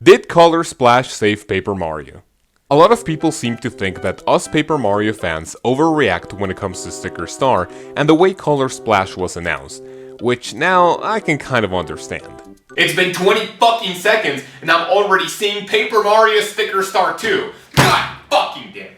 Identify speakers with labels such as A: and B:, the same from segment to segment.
A: Did Color Splash save Paper Mario? A lot of people seem to think that us Paper Mario fans overreact when it comes to Sticker Star and the way Color Splash was announced, which now I can kind of understand.
B: It's been 20 fucking seconds and I'm already seeing Paper Mario Sticker Star 2. God fucking damn it.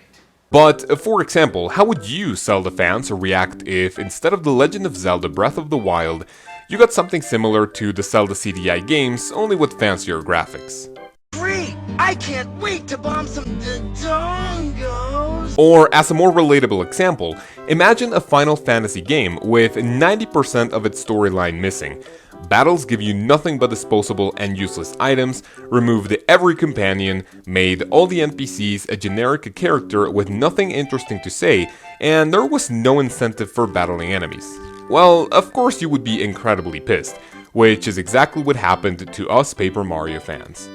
A: But, for example, how would you Zelda fans react if, instead of The Legend of Zelda Breath of the Wild, you got something similar to the Zelda CDI games, only with fancier graphics?
C: Great! I can't wait to bomb some dongos!
A: Or, as a more relatable example, imagine a Final Fantasy game with 90% of its storyline missing. Battles give you nothing but disposable and useless items, removed every companion, made all the NPCs a generic character with nothing interesting to say, and there was no incentive for battling enemies. Well, of course you would be incredibly pissed, which is exactly what happened to us Paper Mario fans.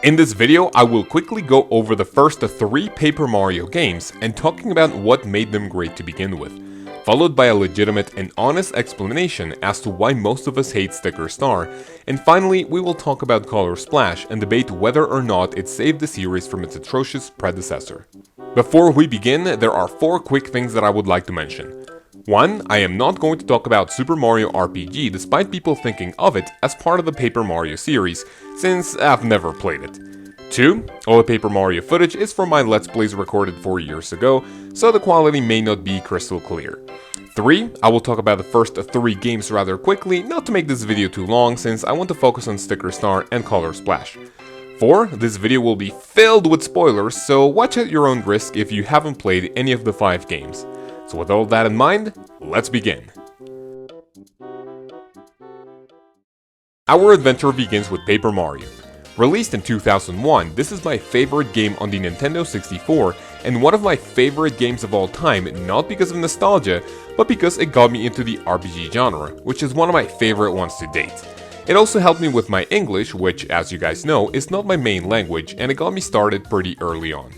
A: In this video, I will quickly go over the first 3 Paper Mario games and talking about what made them great to begin with, followed by a legitimate and honest explanation as to why most of us hate Sticker Star, and finally we will talk about Color Splash and debate whether or not it saved the series from its atrocious predecessor. Before we begin, there are 4 quick things that I would like to mention. 1. I am not going to talk about Super Mario RPG despite people thinking of it as part of the Paper Mario series, since I've never played it. 2. All the Paper Mario footage is from my Let's Plays recorded 4 years ago, so the quality may not be crystal clear. 3. I will talk about the first 3 games rather quickly, not to make this video too long since I want to focus on Sticker Star and Color Splash. 4. This video will be filled with spoilers, so watch at your own risk if you haven't played any of the 5 games. So with all that in mind, let's begin. Our adventure begins with Paper Mario. Released in 2001, this is my favorite game on the Nintendo 64 and one of my favorite games of all time, not because of nostalgia, but because it got me into the RPG genre, which is one of my favorite ones to date. It also helped me with my English, which, as you guys know, is not my main language, and it got me started pretty early on.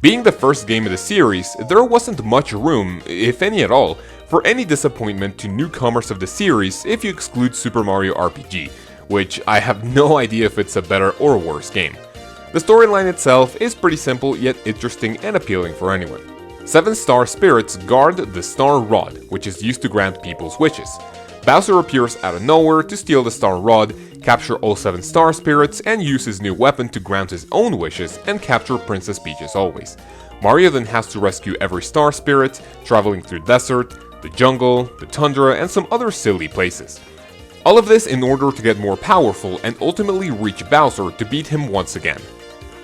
A: Being the first game of the series, there wasn't much room, if any at all, for any disappointment to newcomers of the series if you exclude Super Mario RPG, which I have no idea if it's a better or worse game. The storyline itself is pretty simple yet interesting and appealing for anyone. 7 star spirits guard the Star Rod, which is used to grant people's wishes. Bowser appears out of nowhere to steal the Star Rod, capture all 7 star spirits, and use his new weapon to grant his own wishes and capture Princess Peach as always. Mario then has to rescue every star spirit, traveling through the desert, the jungle, the tundra, and some other silly places. All of this in order to get more powerful and ultimately reach Bowser to beat him once again.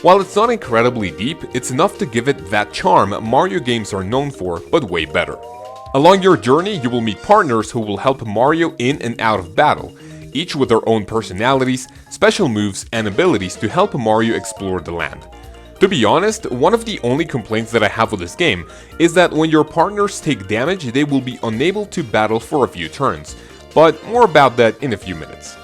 A: While it's not incredibly deep, it's enough to give it that charm Mario games are known for, but way better. Along your journey, you will meet partners who will help Mario in and out of battle, each with their own personalities, special moves, and abilities to help Mario explore the land. To be honest, one of the only complaints that I have with this game is that when your partners take damage, they will be unable to battle for a few turns, but more about that in a few minutes.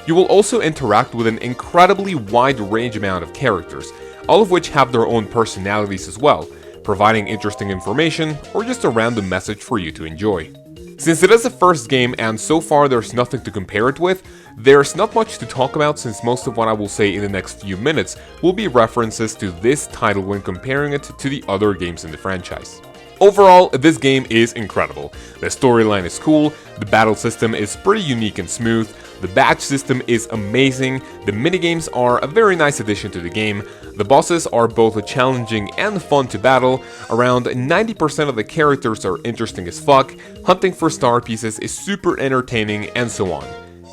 A: You will also interact with an incredibly wide range amount of characters, all of which have their own personalities as well, providing interesting information or just a random message for you to enjoy. Since it is the first game and so far there's nothing to compare it with, there's not much to talk about since most of what I will say in the next few minutes will be references to this title when comparing it to the other games in the franchise. Overall, this game is incredible. The storyline is cool, the battle system is pretty unique and smooth, the badge system is amazing, the minigames are a very nice addition to the game, the bosses are both challenging and fun to battle, around 90% of the characters are interesting as fuck, hunting for star pieces is super entertaining, and so on.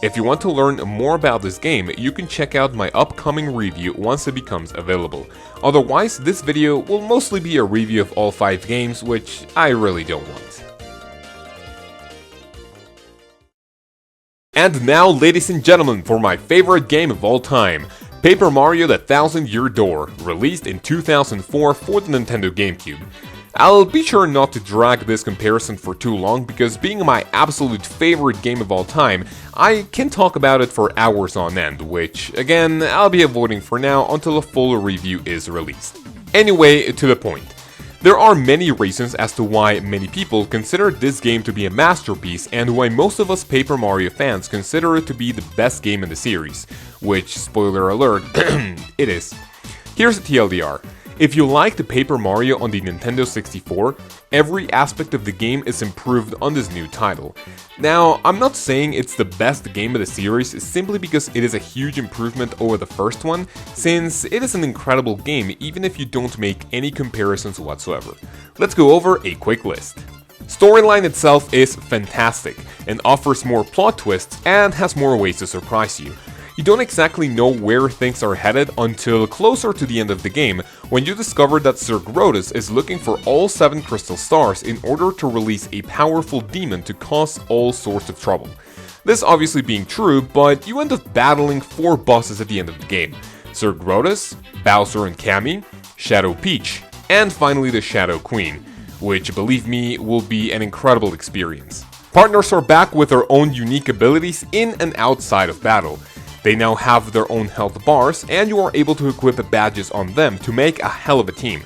A: If you want to learn more about this game, you can check out my upcoming review once it becomes available. Otherwise, this video will mostly be a review of all 5 games, which I really don't want. And now, ladies and gentlemen, for my favorite game of all time, Paper Mario: The Thousand Year Door, released in 2004 for the Nintendo GameCube. I'll be sure not to drag this comparison for too long because being my absolute favorite game of all time, I can talk about it for hours on end, which, again, I'll be avoiding for now until a full review is released. Anyway, to the point. There are many reasons as to why many people consider this game to be a masterpiece and why most of us Paper Mario fans consider it to be the best game in the series, which, spoiler alert, it is. Here's a TLDR. If you like the Paper Mario on the Nintendo 64, every aspect of the game is improved on this new title. Now, I'm not saying it's the best game of the series simply because it is a huge improvement over the first one, since it is an incredible game even if you don't make any comparisons whatsoever. Let's go over a quick list. Storyline itself is fantastic, and offers more plot twists and has more ways to surprise you. You don't exactly know where things are headed until closer to the end of the game, when you discover that Sir Grotus is looking for all 7 crystal stars in order to release a powerful demon to cause all sorts of trouble. This obviously being true, but you end up battling 4 bosses at the end of the game: Sir Grotus, Bowser and Cammy, Shadow Peach, and finally the Shadow Queen, which, believe me, will be an incredible experience. Partners are back with their own unique abilities in and outside of battle. They now have their own health bars, and you are able to equip badges on them to make a hell of a team.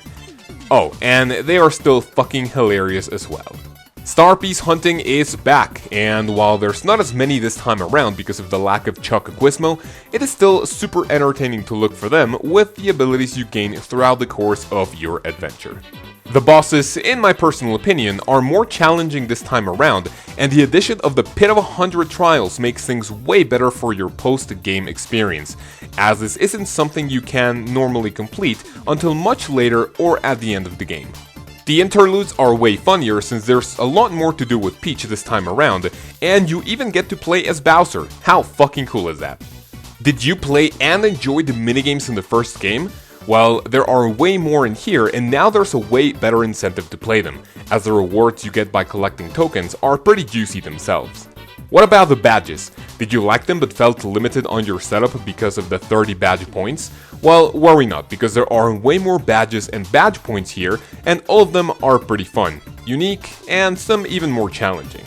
A: Oh, and they are still fucking hilarious as well. Star Piece hunting is back, and while there's not as many this time around because of the lack of Chuck Gizmo, it is still super entertaining to look for them with the abilities you gain throughout the course of your adventure. The bosses, in my personal opinion, are more challenging this time around, and the addition of the Pit of 100 Trials makes things way better for your post-game experience, as this isn't something you can normally complete until much later or at the end of the game. The interludes are way funnier since there's a lot more to do with Peach this time around, and you even get to play as Bowser. How fucking cool is that? Did you play and enjoy the minigames in the first game? Well, there are way more in here, and now there's a way better incentive to play them, as the rewards you get by collecting tokens are pretty juicy themselves. What about the badges? Did you like them but felt limited on your setup because of the 30 badge points? Well, worry not, because there are way more badges and badge points here, and all of them are pretty fun, unique, and some even more challenging.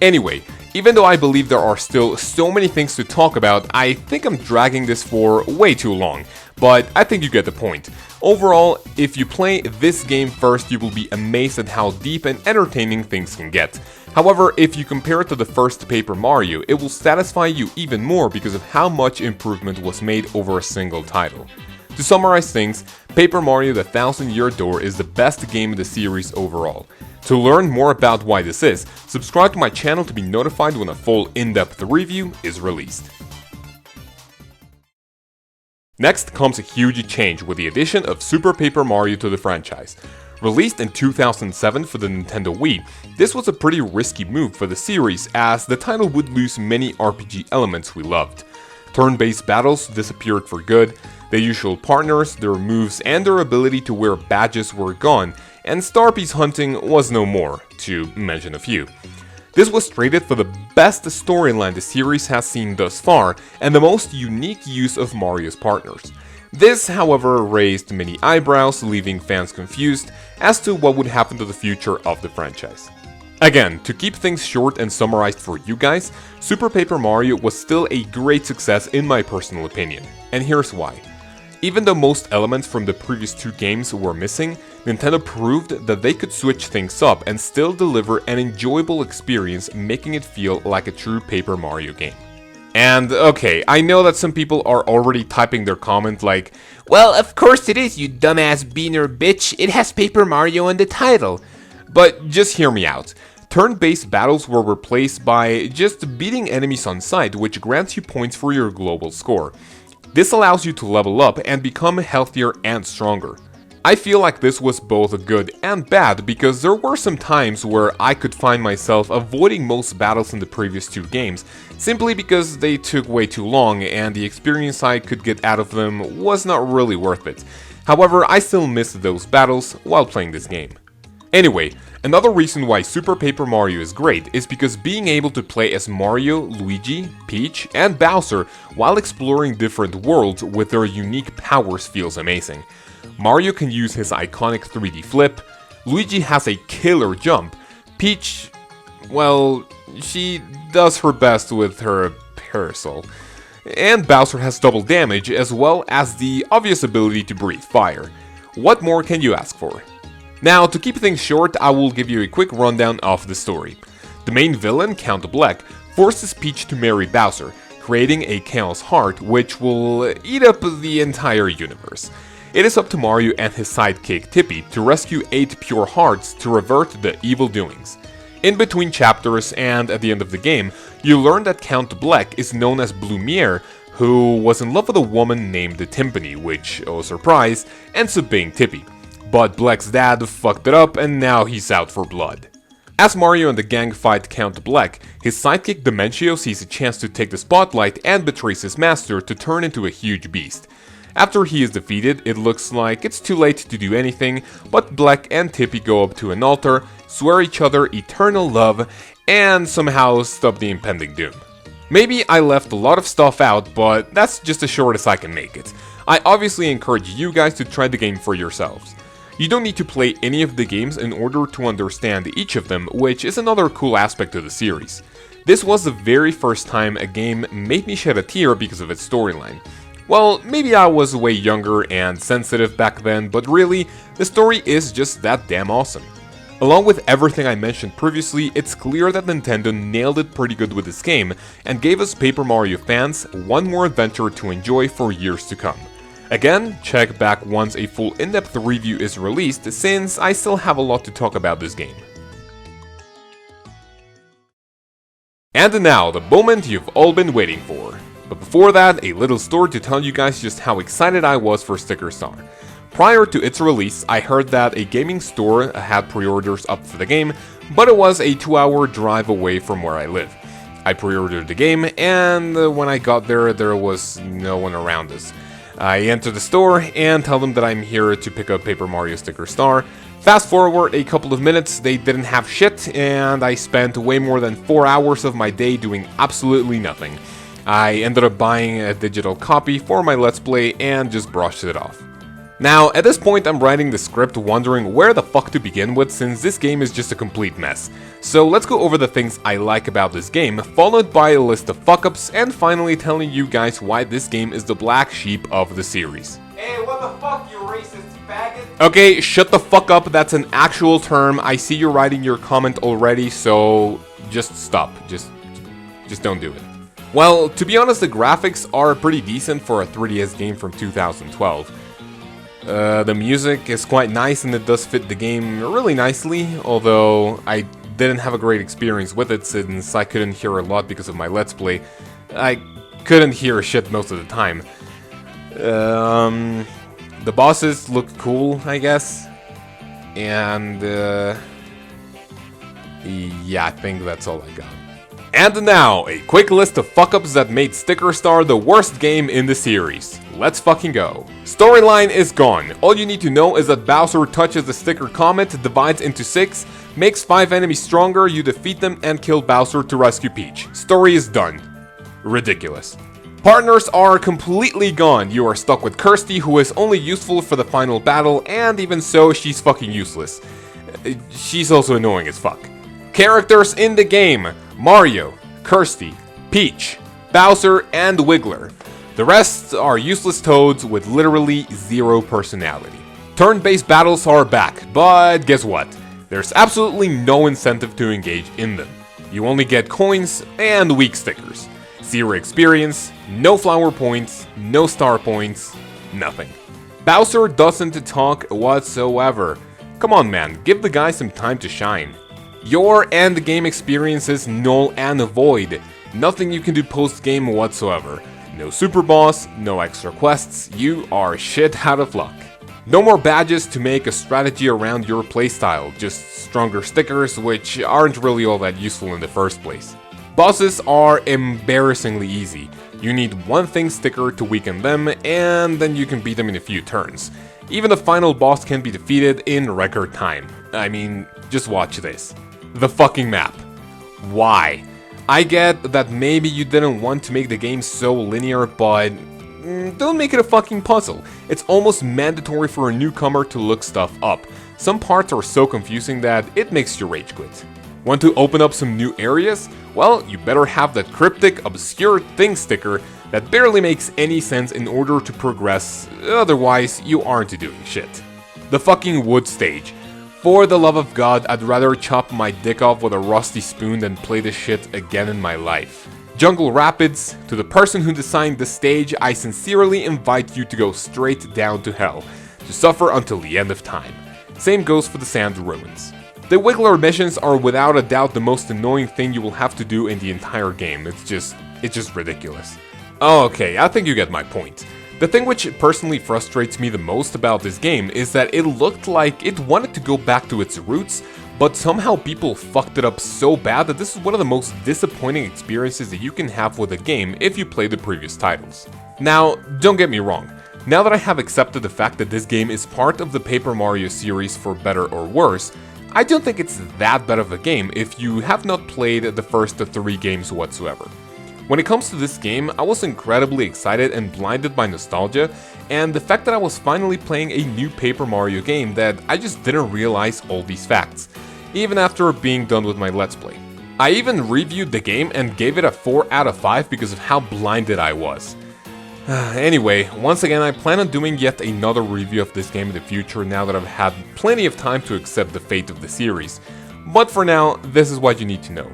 A: Anyway, even though I believe there are still so many things to talk about, I think I'm dragging this for way too long, but I think you get the point. Overall, if you play this game first, you will be amazed at how deep and entertaining things can get. However, if you compare it to the first Paper Mario, it will satisfy you even more because of how much improvement was made over a single title. To summarize things, Paper Mario: The Thousand Year Door is the best game in the series overall. To learn more about why this is, subscribe to my channel to be notified when a full in-depth review is released. Next comes a huge change with the addition of Super Paper Mario to the franchise. Released in 2007 for the Nintendo Wii, this was a pretty risky move for the series as the title would lose many RPG elements we loved. Turn-based battles disappeared for good, the usual partners, their moves, and their ability to wear badges were gone, and Star Piece hunting was no more, to mention a few. This was traded for the best storyline the series has seen thus far, and the most unique use of Mario's partners. This, however, raised many eyebrows, leaving fans confused as to what would happen to the future of the franchise. Again, to keep things short and summarized for you guys, Super Paper Mario was still a great success in my personal opinion, and here's why. Even though most elements from the previous 2 games were missing, Nintendo proved that they could switch things up and still deliver an enjoyable experience, making it feel like a true Paper Mario game. And okay, I know that some people are already typing their comment like, "Well, of course it is, you dumbass beaner bitch, it has Paper Mario in the title." But just hear me out. Turn-based battles were replaced by just beating enemies on sight, which grants you points for your global score. This allows you to level up and become healthier and stronger. I feel like this was both good and bad because there were some times where I could find myself avoiding most battles in the previous 2 games simply because they took way too long and the experience I could get out of them was not really worth it. However, I still missed those battles while playing this game. Anyway, another reason why Super Paper Mario is great is because being able to play as Mario, Luigi, Peach, and Bowser while exploring different worlds with their unique powers feels amazing. Mario can use his iconic 3D flip, Luigi has a killer jump, Peach, well, she does her best with her parasol, and Bowser has double damage as well as the obvious ability to breathe fire. What more can you ask for? Now, to keep things short, I will give you a quick rundown of the story. The main villain, Count Black, forces Peach to marry Bowser, creating a Chaos Heart which will eat up the entire universe. It is up to Mario and his sidekick Tippy to rescue 8 pure hearts to revert the evil doings. In between chapters and at the end of the game, you learn that Count Black is known as Blumiere, who was in love with a woman named Timpani, which, oh surprise, ends up being Tippy. But Black's dad fucked it up and now he's out for blood. As Mario and the gang fight Count Black, his sidekick Dimentio sees a chance to take the spotlight and betrays his master to turn into a huge beast. After he is defeated, it looks like it's too late to do anything, but Black and Tippy go up to an altar, swear each other eternal love, and somehow stop the impending doom. Maybe I left a lot of stuff out, but that's just as short as I can make it. I obviously encourage you guys to try the game for yourselves. You don't need to play any of the games in order to understand each of them, which is another cool aspect of the series. This was the very first time a game made me shed a tear because of its storyline. Well, maybe I was way younger and sensitive back then, but really, the story is just that damn awesome. Along with everything I mentioned previously, it's clear that Nintendo nailed it pretty good with this game, and gave us Paper Mario fans one more adventure to enjoy for years to come. Again, check back once a full in-depth review is released, since I still have a lot to talk about this game. And now, the moment you've all been waiting for. But before that, a little story to tell you guys just how excited I was for Sticker Star. Prior to its release, I heard that a gaming store had pre-orders up for the game, but it was a 2-hour drive away from where I live. I pre-ordered the game, and when I got there was no one around us. I enter the store and tell them that I'm here to pick up Paper Mario Sticker Star. Fast forward a couple of minutes, they didn't have shit, and I spent way more than 4 hours of my day doing absolutely nothing. I ended up buying a digital copy for my Let's Play and just brushed it off. Now, at this point I'm writing the script wondering where the fuck to begin with, since this game is just a complete mess. So let's go over the things I like about this game, followed by a list of fuck-ups, and finally telling you guys why this game is the black sheep of the series.
B: Hey, what the fuck, you racist faggot?
A: Okay, shut the fuck up, that's an actual term. I see you're writing your comment already, so just stop. Just don't do it. Well, to be honest, the graphics are pretty decent for a 3DS game from 2012. The music is quite nice and it does fit the game really nicely, although I didn't have a great experience with it since I couldn't hear a lot because of my Let's Play. I couldn't hear shit most of the time. The bosses look cool, I guess. And, yeah, I think that's all I got. And now, a quick list of fuck-ups that made Sticker Star the worst game in the series. Let's fucking go. Storyline is gone. All you need to know is that Bowser touches the sticker comet, divides into 6, makes 5 enemies stronger, you defeat them, and kill Bowser to rescue Peach. Story is done. Ridiculous. Partners are completely gone. You are stuck with Kirsty, who is only useful for the final battle, and even so, she's fucking useless. She's also annoying as fuck. Characters in the game: Mario, Kirsty, Peach, Bowser, and Wiggler. The rest are useless toads with literally zero personality. Turn-based battles are back, but guess what? There's absolutely no incentive to engage in them. You only get coins and weak stickers. Zero experience, no flower points, no star points, nothing. Bowser doesn't talk whatsoever. Come on man, give the guy some time to shine. Your end-game experience is null and void. Nothing you can do post-game whatsoever. No super boss, no extra quests, you are shit out of luck. No more badges to make a strategy around your playstyle, just stronger stickers which aren't really all that useful in the first place. Bosses are embarrassingly easy. You need one thing sticker to weaken them, and then you can beat them in a few turns. Even the final boss can be defeated in record time. I mean, just watch this. The fucking map. Why? I get that maybe you didn't want to make the game so linear, but don't make it a fucking puzzle. It's almost mandatory for a newcomer to look stuff up. Some parts are so confusing that it makes you rage quit. Want to open up some new areas? Well, you better have that cryptic, obscure thing sticker that barely makes any sense in order to progress, otherwise you aren't doing shit. The fucking wood stage. For the love of God, I'd rather chop my dick off with a rusty spoon than play this shit again in my life. Jungle Rapids, to the person who designed the stage, I sincerely invite you to go straight down to hell, to suffer until the end of time. Same goes for the Sand Ruins. The Wiggler missions are without a doubt the most annoying thing you will have to do in the entire game. It's just ridiculous. Okay, I think you get my point. The thing which personally frustrates me the most about this game is that it looked like it wanted to go back to its roots, but somehow people fucked it up so bad that this is one of the most disappointing experiences that you can have with a game if you play the previous titles. Now, don't get me wrong, now that I have accepted the fact that this game is part of the Paper Mario series for better or worse, I don't think it's that bad of a game if you have not played the first 3 games whatsoever. When it comes to this game, I was incredibly excited and blinded by nostalgia, and the fact that I was finally playing a new Paper Mario game that I just didn't realize all these facts, even after being done with my Let's Play. I even reviewed the game and gave it a 4 out of 5 because of how blinded I was. Anyway, once again I plan on doing yet another review of this game in the future now that I've had plenty of time to accept the fate of the series, but for now, this is what you need to know.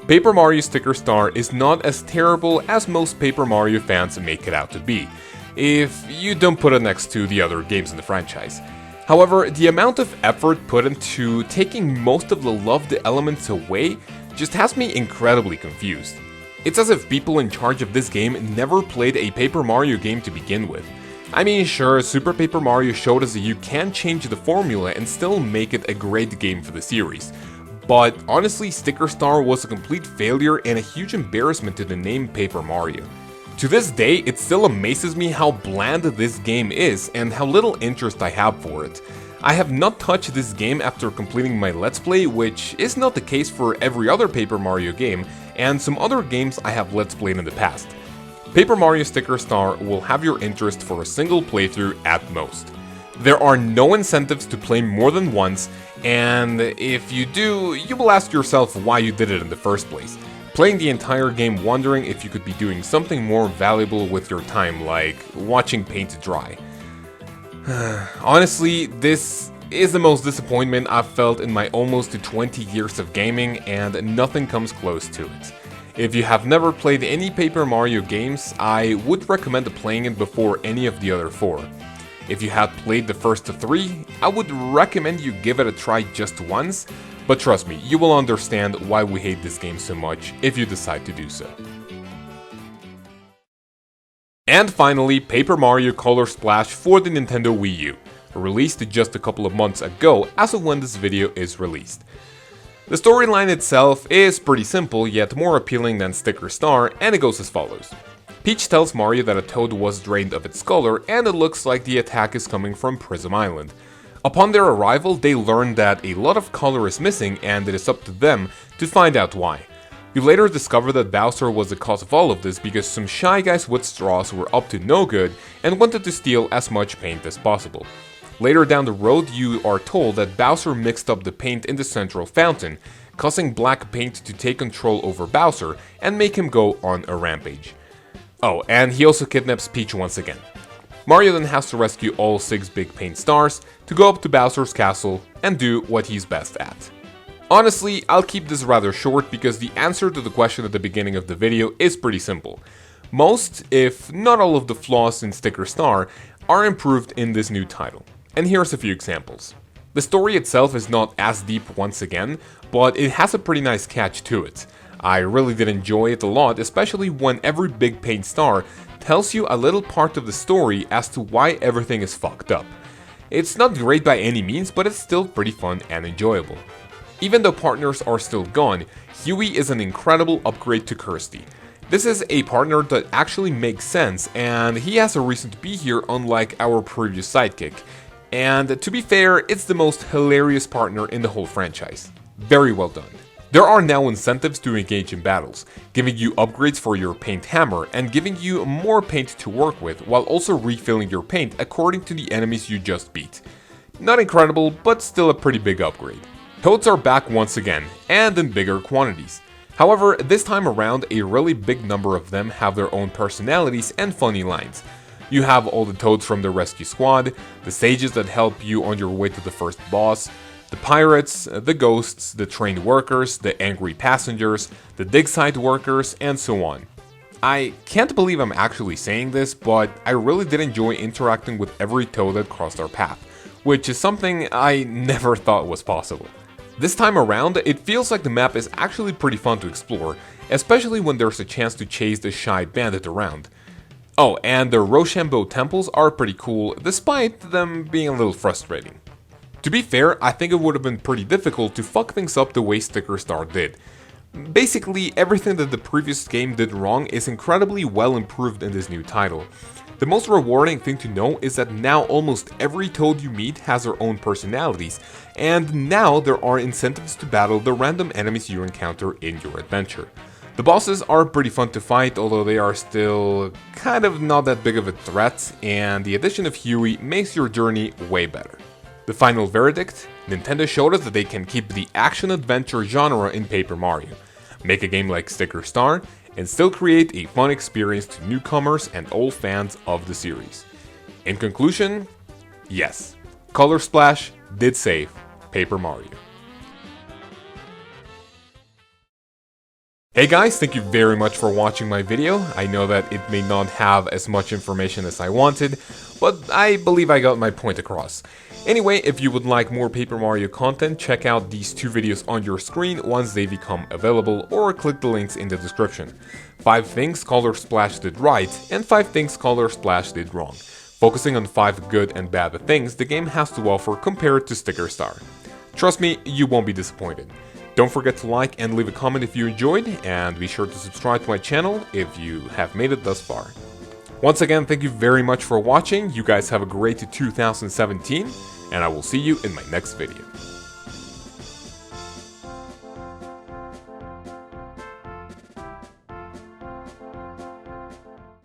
A: Paper Mario Sticker Star is not as terrible as most Paper Mario fans make it out to be, if you don't put it next to the other games in the franchise. However, the amount of effort put into taking most of the loved elements away just has me incredibly confused. It's as if people in charge of this game never played a Paper Mario game to begin with. I mean, sure, Super Paper Mario showed us that you can change the formula and still make it a great game for the series. But honestly, Sticker Star was a complete failure and a huge embarrassment to the name Paper Mario. To this day, it still amazes me how bland this game is and how little interest I have for it. I have not touched this game after completing my Let's Play, which is not the case for every other Paper Mario game, and some other games I have Let's Played in the past. Paper Mario Sticker Star will have your interest for a single playthrough at most. There are no incentives to play more than once, and if you do, you will ask yourself why you did it in the first place, playing the entire game wondering if you could be doing something more valuable with your time, like watching paint dry. Honestly, this is the most disappointment I've felt in my almost 20 years of gaming, and nothing comes close to it. If you have never played any Paper Mario games, I would recommend playing it before any of the other 4. If you had played the first 3, I would recommend you give it a try just once, but trust me, you will understand why we hate this game so much if you decide to do so. And finally, Paper Mario Color Splash for the Nintendo Wii U, released just a couple of months ago as of when this video is released. The storyline itself is pretty simple, yet more appealing than Sticker Star, and it goes as follows. Peach tells Mario that a toad was drained of its color, and it looks like the attack is coming from Prism Island. Upon their arrival, they learn that a lot of color is missing, and it is up to them to find out why. You later discover that Bowser was the cause of all of this because some shy guys with straws were up to no good and wanted to steal as much paint as possible. Later down the road, you are told that Bowser mixed up the paint in the central fountain, causing black paint to take control over Bowser and make him go on a rampage. Oh, and he also kidnaps Peach once again. Mario then has to rescue all 6 big paint stars to go up to Bowser's castle and do what he's best at. Honestly, I'll keep this rather short because the answer to the question at the beginning of the video is pretty simple. Most, if not all of the flaws in Sticker Star are improved in this new title. And here's a few examples. The story itself is not as deep once again, but it has a pretty nice catch to it. I really did enjoy it a lot, especially when every big paint star tells you a little part of the story as to why everything is fucked up. It's not great by any means, but it's still pretty fun and enjoyable. Even though partners are still gone, Huey is an incredible upgrade to Kirsty. This is a partner that actually makes sense, and he has a reason to be here unlike our previous sidekick. And to be fair, it's the most hilarious partner in the whole franchise. Very well done. There are now incentives to engage in battles, giving you upgrades for your paint hammer and giving you more paint to work with while also refilling your paint according to the enemies you just beat. Not incredible, but still a pretty big upgrade. Toads are back once again, and in bigger quantities. However, this time around, a really big number of them have their own personalities and funny lines. You have all the Toads from the rescue squad, the sages that help you on your way to the first boss, The pirates, the ghosts, the trained workers, the angry passengers, the dig site workers, and so on. I can't believe I'm actually saying this, but I really did enjoy interacting with every toad that crossed our path, which is something I never thought was possible. This time around, it feels like the map is actually pretty fun to explore, especially when there's a chance to chase the shy bandit around. Oh, and the Rochambeau temples are pretty cool, despite them being a little frustrating. To be fair, I think it would have been pretty difficult to fuck things up the way Sticker Star did. Basically, everything that the previous game did wrong is incredibly well improved in this new title. The most rewarding thing to know is that now almost every toad you meet has their own personalities, and now there are incentives to battle the random enemies you encounter in your adventure. The bosses are pretty fun to fight, although they are still kind of not that big of a threat, and the addition of Huey makes your journey way better. The final verdict? Nintendo showed us that they can keep the action-adventure genre in Paper Mario, make a game like Sticker Star, and still create a fun experience to newcomers and old fans of the series. In conclusion, yes, Color Splash did save Paper Mario. Hey guys, thank you very much for watching my video. I know that it may not have as much information as I wanted, but I believe I got my point across. Anyway, if you would like more Paper Mario content, check out these two videos on your screen once they become available, or click the links in the description. 5 things Color Splash did right, and 5 things Color Splash did wrong. Focusing on 5 good and bad things the game has to offer compared to Sticker Star. Trust me, you won't be disappointed. Don't forget to like and leave a comment if you enjoyed, and be sure to subscribe to my channel if you have made it thus far. Once again, thank you very much for watching. You guys have a great 2017, and I will see you in my next video.